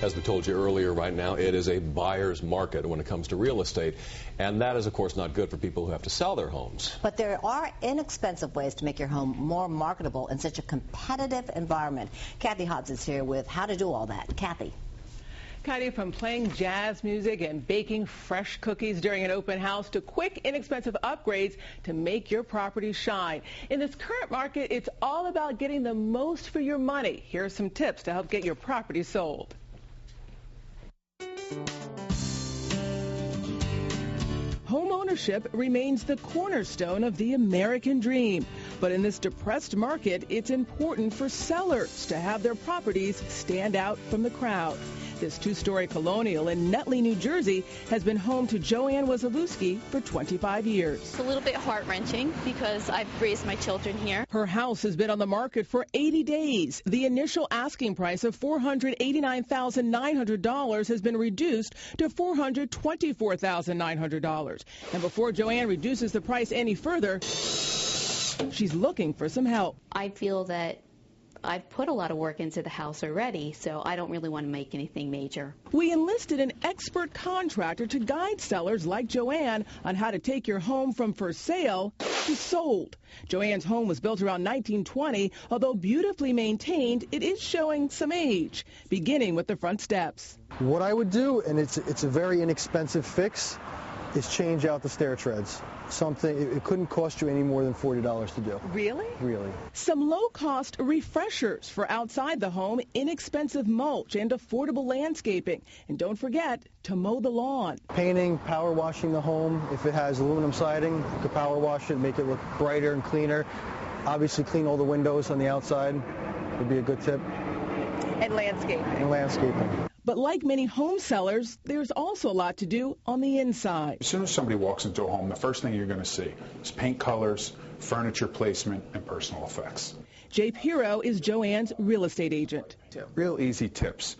As we told you earlier, right now it is a buyer's market when it comes to real estate, and that is, of course, not good for people who have to sell their homes. But there are inexpensive ways to make your home more marketable in such a competitive environment. Cathy Hobbs is here with how to do all that. Cathy. Cathy, from playing jazz music and baking fresh cookies during an open house to quick, inexpensive upgrades to make your property shine. In this current market, it's all about getting the most for your money. Here are some tips to help get your property sold. Homeownership remains the cornerstone of the American dream. But in this depressed market, it's important for sellers to have their properties stand out from the crowd. This two-story colonial in Nutley, New Jersey, has been home to Joanne Wasilewski for 25 years. It's a little bit heart-wrenching because I've raised my children here. Her house has been on the market for 80 days. The initial asking price of $489,900 has been reduced to $424,900. And before Joanne reduces the price any further, she's looking for some help. I feel that I've put a lot of work into the house already, so I don't really want to make anything major. We enlisted an expert contractor to guide sellers like Joanne on how to take your home from for sale to sold. Joanne's home was built around 1920. Although beautifully maintained, it is showing some age, beginning with the front steps. What I would do, and it's a very inexpensive fix, is change out the stair treads. It couldn't cost you any more than $40 to do. Really? Really. Some low-cost refreshers for outside the home, inexpensive mulch, and affordable landscaping. And don't forget to mow the lawn. Painting, power washing the home. If it has aluminum siding, you could power wash it, make it look brighter and cleaner. Obviously clean all the windows on the outside would be a good tip. And landscaping. And landscaping. But like many home sellers, there's also a lot to do on the inside. As soon as somebody walks into a home, the first thing you're going to see is paint colors, furniture placement, and personal effects. Jay Pirro is Joanne's real estate agent. Real easy tips.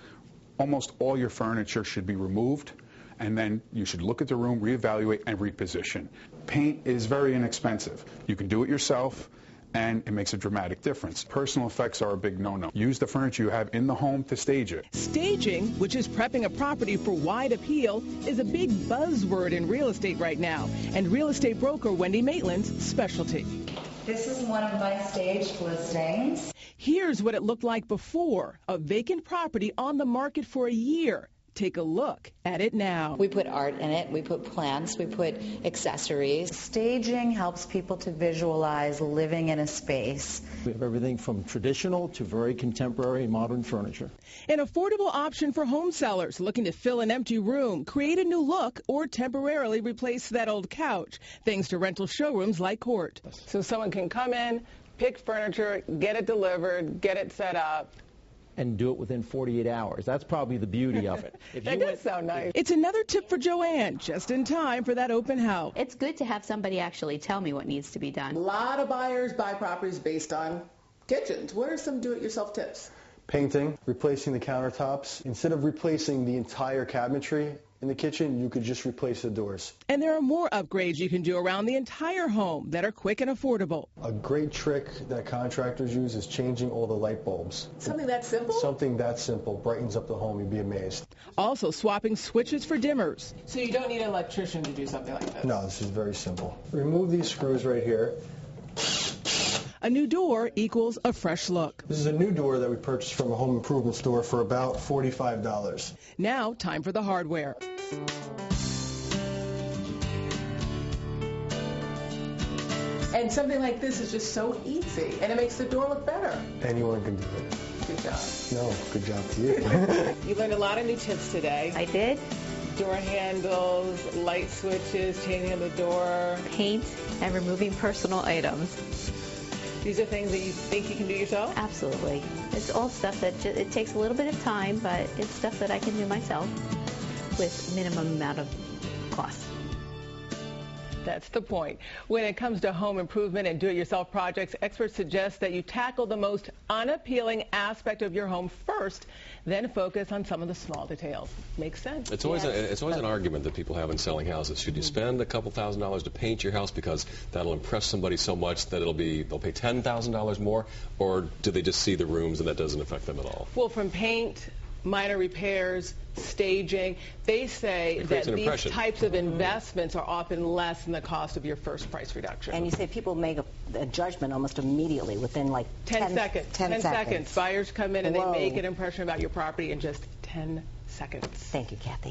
Almost all your furniture should be removed, and then you should look at the room, reevaluate, and reposition. Paint is very inexpensive. You can do it yourself, and it makes a dramatic difference. Personal effects are a big no-no. Use the furniture you have in the home to stage it. Staging, which is prepping a property for wide appeal, is a big buzzword in real estate right now, and real estate broker Wendy Maitland's specialty. This is one of my staged listings. Here's what it looked like before, a vacant property on the market for a year. Take a look at it now. We put art in it, we put plants, we put accessories. Staging helps people to visualize living in a space. We have everything from traditional to very contemporary modern furniture. An affordable option for home sellers looking to fill an empty room, create a new look, or temporarily replace that old couch, thanks to rental showrooms like Court. So someone can come in, pick furniture, get it delivered, get it set up, and do it within 48 hours. That's probably the beauty of it. That does sound nice. It's another tip for Joanne, just in time for that open house. It's good to have somebody actually tell me what needs to be done. A lot of buyers buy properties based on kitchens. What are some do-it-yourself tips? Painting, replacing the countertops. Instead of replacing the entire cabinetry in the kitchen, you could just replace the doors. And there are more upgrades you can do around the entire home that are quick and affordable. A great trick that contractors use is changing all the light bulbs. Something that simple? Something that simple brightens up the home. You'd be amazed. Also swapping switches for dimmers. So you don't need an electrician to do something like this? No, this is very simple. Remove these screws right here. A new door equals a fresh look. This is a new door that we purchased from a home improvement store for about $45. Now, time for the hardware. And something like this is just so easy, and it makes the door look better. Anyone can do it. Good job. No, good job to you. You learned a lot of new tips today. I did. Door handles, light switches, changing the door. Paint and removing personal items. These are things that you think you can do yourself? Absolutely. It's all stuff that it takes a little bit of time, but it's stuff that I can do myself with minimum amount of cost. That's the point. When it comes to home improvement and do-it-yourself projects, experts suggest that you tackle the most unappealing aspect of your home first, then focus on some of the small details. Makes sense. It's always an argument that people have in selling houses. Should you spend a couple $1,000s to paint your house because that'll impress somebody so much that they'll pay $10,000 more, or do they just see the rooms and that doesn't affect them at all? Well, from paint, minor repairs, staging. They say that creates an these impression. types of investments are often less than the cost of your first price reduction. And you say people make a judgment almost immediately within like 10 seconds. 10 seconds. Buyers come in and Whoa. they make an impression about your property in just 10 seconds. Thank you, Cathy.